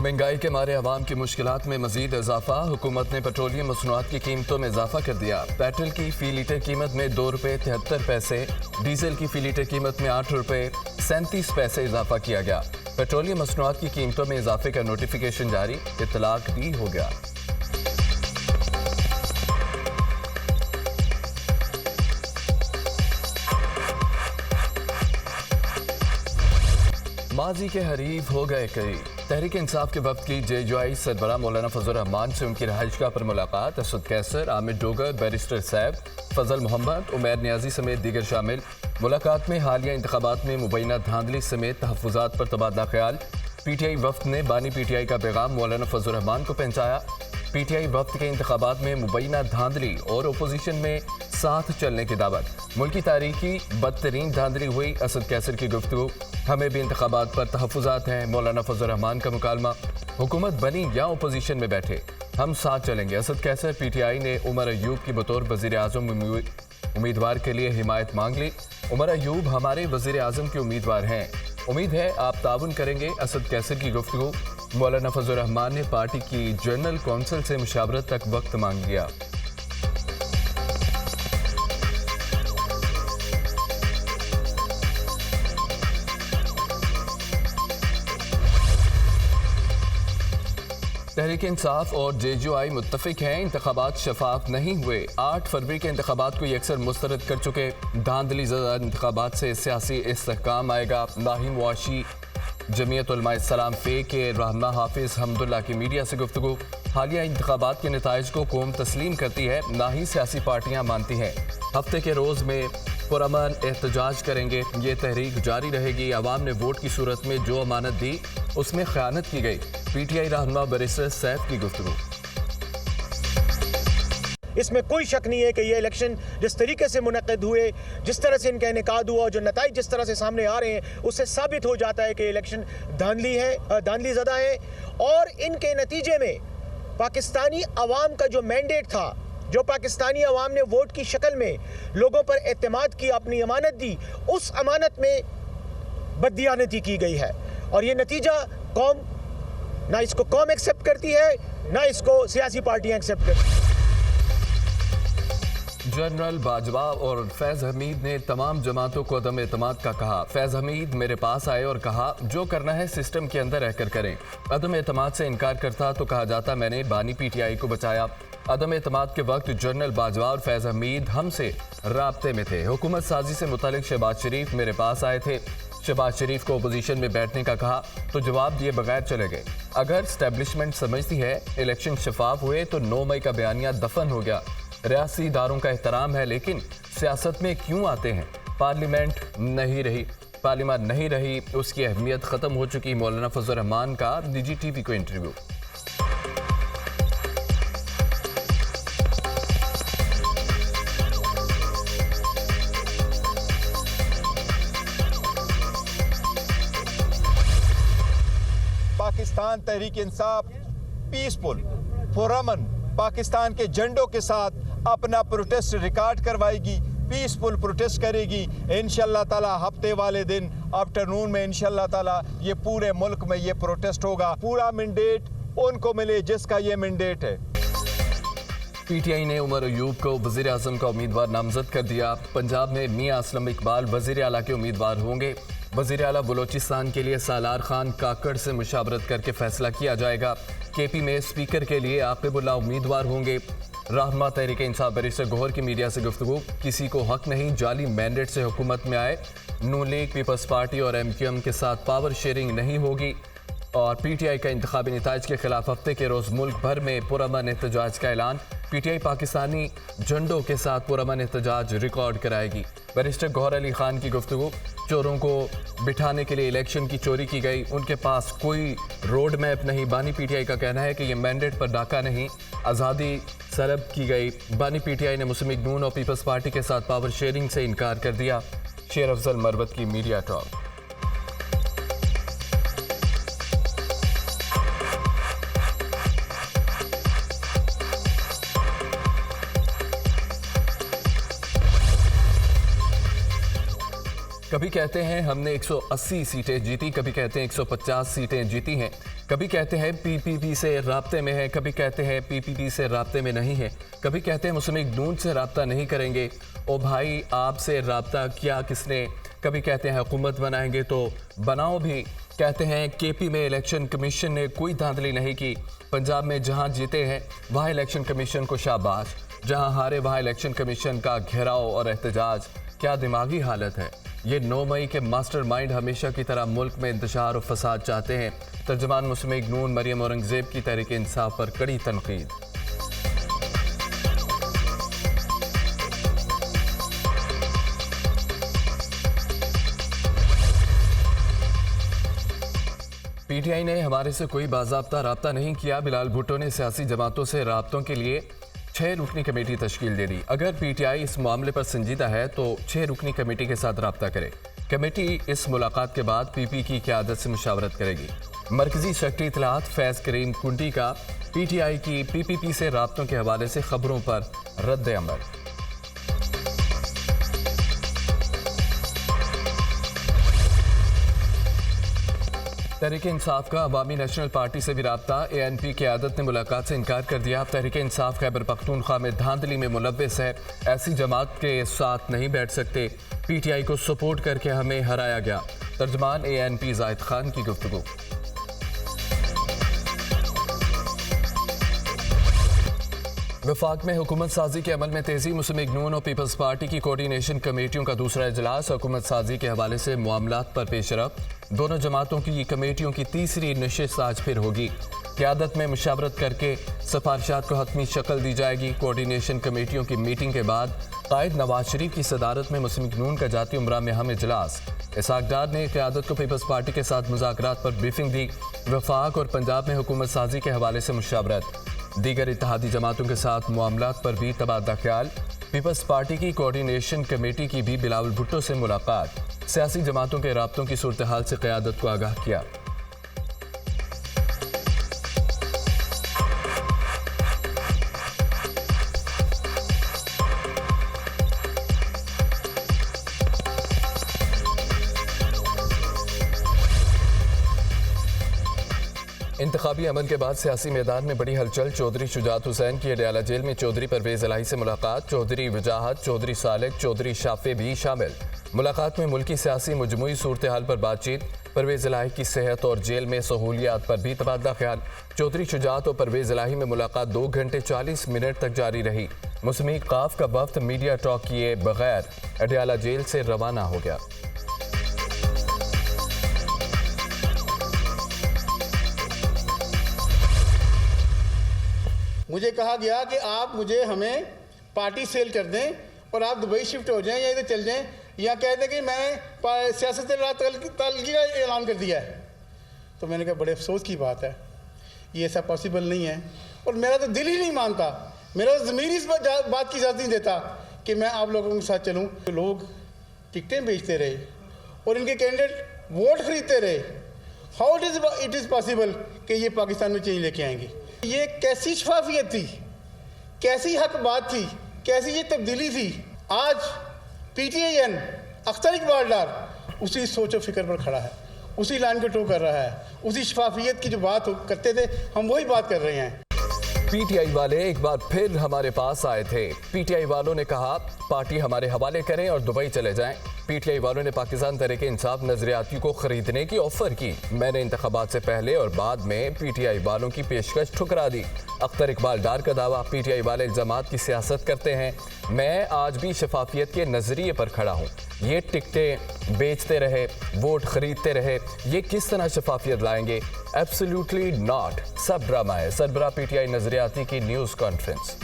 महंगाई के मारे अवाम की मुश्किलात में मजीद इजाफा। हुकूमत ने पेट्रोलियम मसनूआत की कीमतों में इजाफा कर दिया। पेट्रोल की फी लीटर कीमत में ₹2.73, डीजल की फी लीटर कीमत में ₹8.37 इजाफा किया गया। पेट्रोलियम मसनूआत की कीमतों में इजाफे का नोटिफिकेशन जारी, इतलाक भी हो गया। माजी के हरीफ हो गए कई। तहरीक इंसाफ के वक्त की JUI सरबराह मौलाना फजल रहमान से उनकी रहायशगाह पर मुलाकात। असद कैसर, आमिर डोगर, बैरिस्टर सैफ, फजल मोहम्मद, उमैर नियाजी समेत दीगर शामिल। मुलाकात में हालिया इंतखाबात में मुबैना धांधली समेत तहफ़्फ़ुज़ात पर तबादला ख्याल। PTI वफ्द ने बानी PTI का पैगाम मौलाना फजल रहमान को पहुंचाया। PTI वफ्द के इंतखाबात में मुबैना धांधली और अपोजिशन में साथ चलने की दावत। मुल्की तारीखी बदतरीन धांधली हुई। असद कैसर की गुफ्तगू। हमें भी इंतखाबात पर तहफ़्फ़ुज़ात हैं। मौलाना फजल रहमान का मुकालमा। हुकूमत बनी या अपोजिशन में बैठे, हम साथ चलेंगे। असद कैसर। PTI ने उमर अयूब की बतौर वज़ीर आज़म उम्मीदवार के लिए हिमायत मांग ली। उमर अयूब हमारे वज़ीर आज़म के उम्मीदवार हैं, उम्मीद है आप ताउन करेंगे। असद कैसर की गुफ्तगू। मौलाना फजल रहमान ने पार्टी की जनरल कौंसिल से मुशावरत तक वक्त मांग लिया। तहरीक इंसाफ और JUI मुत्तफिक हैं, इंतखाबात शफाफ नहीं हुए। 8 फरवरी के इंतखाबात को यकसर मुस्तरद कर चुके। धांधली ज़दा इंतखाबात से सियासी इस्तेहकाम आएगा। नाहिम वाशी जमीयत उलमा इस्लाम फ़े के रहनुमा हाफिज़ हमदुल्ला की मीडिया से गुफ्तगू। हालिया इंतखाबात के नताइज को कौम तस्लीम करती है, ना ही सियासी पार्टियाँ मानती हैं। हफ्ते के रोज़ में पुरअमन एहतजाज करेंगे। ये तहरीक जारी रहेगी। अवाम ने वोट की सूरत में जो अमानत दी उसमें खयानत की गई। PTI रहनुमा बैरिस्टर सैफ की गुफ्तगू। इसमें कोई शक नहीं है कि ये इलेक्शन जिस तरीके से मुनक़िद हुए, जिस तरह से इनका इनेकाद हुआ, जो नताइज जिस तरह से सामने आ रहे हैं, उससे साबित हो जाता है कि इलेक्शन धांधली है, धांधली ज़दा है। और इनके नतीजे में पाकिस्तानी अवाम का जो मैंडेट था, जो पाकिस्तानी अवाम ने वोट की शक्ल में लोगों पर एतमाद की, अपनी अमानत दी, उस अमानत में बददियानती की गई है। और ये नतीजा कौम, ना इसको कौम एक्सेप्ट करती है, ना इसको सियासी पार्टियां एक्सेप्ट करती हैं। जनरल बाजवा और फैज़ हमीद ने तमाम जमातों को अदम एतमाद का कहा। फैज़ हमीद मेरे पास आए और कहा जो करना है सिस्टम के अंदर रहकर करें। अदम एतमाद से इनकार करता तो कहा जाता मैंने बानी PTI को बचाया। अदम एतमाद के वक्त जनरल बाजवा और फैज़ हमीद हमसे राब्ते में थे। हुकूमत साजी से मुतालिक शहबाज शरीफ मेरे पास आए थे। शहबाज शरीफ को अपोजिशन में बैठने का कहा तो जवाब दिए बगैर चले गए। अगर स्टैब्लिशमेंट समझती है इलेक्शन शफाफ हुए तो 9 मई का बयानिया दफन हो गया। रियासी इदारों का एहतराम है, लेकिन सियासत में क्यों आते हैं? पार्लियामेंट नहीं रही, पार्लियामेंट नहीं रही, उसकी अहमियत ख़त्म हो चुकी। मौलाना फजल रहमान का निजी TV को इंटरव्यू। पाकिस्तान तहरीक इंसाफ पीसफुल पुरअमन पाकिस्तान के झंडों के साथ अपना प्रोटेस्ट रिकॉर्ड करवाएगी, पीसफुल प्रोटेस्ट करेगी। इंशाअल्लाह ताला हफ्ते वाले दिन आफ्टरनून में इंशाअल्लाह ताला ये पूरे मुल्क में ये प्रोटेस्ट होगा। पूरा मैंडेट उनको मिले जिसका ये मैंडेट है। PTI ने उमर अयूब को वज़ीर आज़म का उम्मीदवार नामजद कर दिया। पंजाब में मियां असलम इकबाल वज़ीर आला के उम्मीदवार होंगे। वज़ीर आला बलोचिस्तान के लिए सालार खान काकड़ से मुशावरत करके फैसला किया जाएगा। KP में स्पीकर के लिए आकिबुल्लाह उम्मीदवार होंगे। रहनुमा तहरीक इंसाफ बैरिस्टर गौहर की मीडिया से गुफ्तगू। किसी को हक नहीं जाली मैंडेट से हुकूमत में आए। नून लीग, पीपल्स पार्टी और MQM के साथ पावर शेयरिंग नहीं होगी। और PTI का इंतखाबी नताइज के खिलाफ हफ्ते के रोज़ मुल्क भर में पुरअमन एहतजाज का ऐलान। PTI पाकिस्तानी झंडों के साथ पुरअमन एहतजाज रिकॉर्ड कराएगी। बैरिस्टर गौहर अली खान की गुफ्तगू। चोरों को बिठाने के लिए इलेक्शन की चोरी की गई, उनके पास कोई रोड मैप नहीं। बानी PTI का कहना है कि ये मैंडेट पर डाका नहीं, आज़ादी सलब की गई। बानी PTI ने मुस्लिम लीग नून और पीपल्स पार्टी के साथ पावर शेयरिंग से इनकार कर दिया। शेर अफजल मरवत की मीडिया टॉक। कभी कहते हैं हमने 180 सीटें जीती, कभी कहते हैं 150 सीटें जीती हैं, कभी कहते हैं पीपीपी से राब्ते में है, कभी कहते हैं पीपीपी से राब्ते में नहीं है, कभी कहते हैं मुस्लिम लीग नून से राब्ता नहीं करेंगे। ओ भाई, आपसे राब्ता किया किसने? कभी कहते हैं हुकूमत बनाएंगे तो बनाओ भी। कहते हैं केपी में इलेक्शन कमीशन ने कोई धांधली नहीं की। पंजाब में जहां जीते हैं वहां इलेक्शन कमीशन को शाबाश, जहां हारे वहां इलेक्शन कमीशन का घेराव और एहतजाज। क्या दिमागी हालत है। ये 9 मई के मास्टरमाइंड हमेशा की तरह मुल्क में इंतशार और फसाद चाहते हैं। तर्जुमान मुस्लिम लीग नून मरियम औरंगजेब की तहरीक इंसाफ पर कड़ी तनकीद। पीटीआई ने हमारे से कोई बाज़ाब्ता राब्ता नहीं किया। बिलाल भुट्टो ने सियासी जमातों से राब्तों के लिए 6 रुकनी कमेटी तश्कील दे दी। अगर पीटीआई इस मामले पर संजीदा है तो 6 रुकनी कमेटी के साथ राब्ता करे। कमेटी इस मुलाकात के बाद पीपी की क़यादत से मुशावरत करेगी। मरकजी सेक्रेटरी इत्तलात फैज़ करीम कुंटी का पीटीआई की पीपीपी से राब्तों के हवाले से खबरों पर रद्द अमल। तहरीक इंसाफ का अवामी नेशनल पार्टी से भी राब्ता। ANP की आदत ने मुलाकात से इनकार कर दिया। तहरीक इंसाफ खैबर पख्तूनख्वा में धांधली में मुलव्वस है, ऐसी जमात के साथ नहीं बैठ सकते। पीटीआई को सपोर्ट करके हमें हराया गया। तर्जमान ANP जाहिद खान की गुफ्तगू। वफाक में हुकूमत साजी के अमल में तेजी। मुस्लिम लीग नून और पीपल्स पार्टी की कोऑर्डिनेशन कमेटियों का दूसरा इजलास। हुकूमत साजी के हवाले से मामलात पर पेशरफ। दोनों जमातों की कमेटियों की तीसरी नशिस्त आज फिर होगी। क़यादत में मुशावरत करके सिफारिशात को हतमी शक्ल दी जाएगी। कोऑर्डिनेशन कमेटियों की मीटिंग के बाद कायद नवाज शरीफ की सदारत में मुस्लिम लीग नून का जाती उमरा में अहम इजलास। इसहाक डार ने क़यादत को पीपल्स पार्टी के साथ मुज़ाकरात पर ब्रीफिंग दी। वफाक और पंजाब में हुकूमत साजी के हवाले से मुशावरत। दीगर इत्तेहादी जमातों के साथ मामलात पर भी तबादला ख्याल। पीपल्स पार्टी की कोऑर्डिनेशन कमेटी की भी बिलावल भुट्टो से मुलाकात। सियासी जमातों के राब्तों की सूरत हाल से क़यादत को आगाह किया। इंतखाबी अमल के बाद सियासी मैदान में बड़ी हलचल। चौधरी शुजात हुसैन की अडयाला जेल में चौधरी परवेज़ इलाही से मुलाकात। चौधरी वजाहत, चौधरी सालेक, चौधरी शाफे भी शामिल। मुलाकात में मुल्की सियासी मजमूई सूरत हाल पर बातचीत। परवेज़ इलाही की सेहत और जेल में सहूलियात पर भी तबादला ख्याल। चौधरी शुजात और परवेज़ इलाही में मुलाकात 2 घंटे 40 मिनट तक जारी रही। मुस्लिम काफ का वफ्द मीडिया टॉक किए बगैर अडयाला जेल से रवाना हो गया। मुझे कहा गया कि आप हमें पार्टी सेल कर दें और आप दुबई शिफ्ट हो जाएं या इधर चल जाएं, या कह दें कि मैं सियासत तल्गी का ऐलान कर दिया है। तो मैंने कहा बड़े अफसोस की बात है, ये ऐसा पॉसिबल नहीं है। और मेरा तो दिल ही नहीं मानता, मेरा तो ज़मीर इस बात की इजाज़त नहीं देता कि मैं आप लोगों के साथ चलूँ। लोग टिकटें बेचते रहे और इनके कैंडिडेट वोट खरीदते रहे। हाउ इट इज़ पॉसिबल कि ये पाकिस्तान में चेंज लेके आएंगे? ये कैसी शफाफियत थी, कैसी हक बात थी, कैसी ये तब्दीली थी। आज PTIN अख्तर इकबाल डार उसी सोचो फिक्र पर खड़ा है, उसी लाइन को टो कर रहा है, उसी शफाफियत की जो बात करते थे हम वही बात कर रहे हैं। पीटीआई वाले एक बार फिर हमारे पास आए थे। पीटीआई वालों ने कहा पार्टी हमारे हवाले करें और दुबई चले जाएं। पीटीआई वालों ने पाकिस्तान तहरीक इंसाफ नजरियाती को खरीदने की ऑफर की। मैंने इंतखाबात से पहले और बाद में पीटीआई वालों की पेशकश ठुकरा दी। अख्तर इकबाल डार का दावा, पीटीआई वाले इल्जामात की सियासत करते हैं। मैं आज भी शफाफियत के नजरिए पर खड़ा हूँ। ये टिकटें बेचते रहे, वोट खरीदते रहे, ये किस तरह शफाफियत लाएंगे? Absolutely not. सब ड्रामा है। सरबराह पीटीआई नजरियाती की न्यूज़ कॉन्फ्रेंस।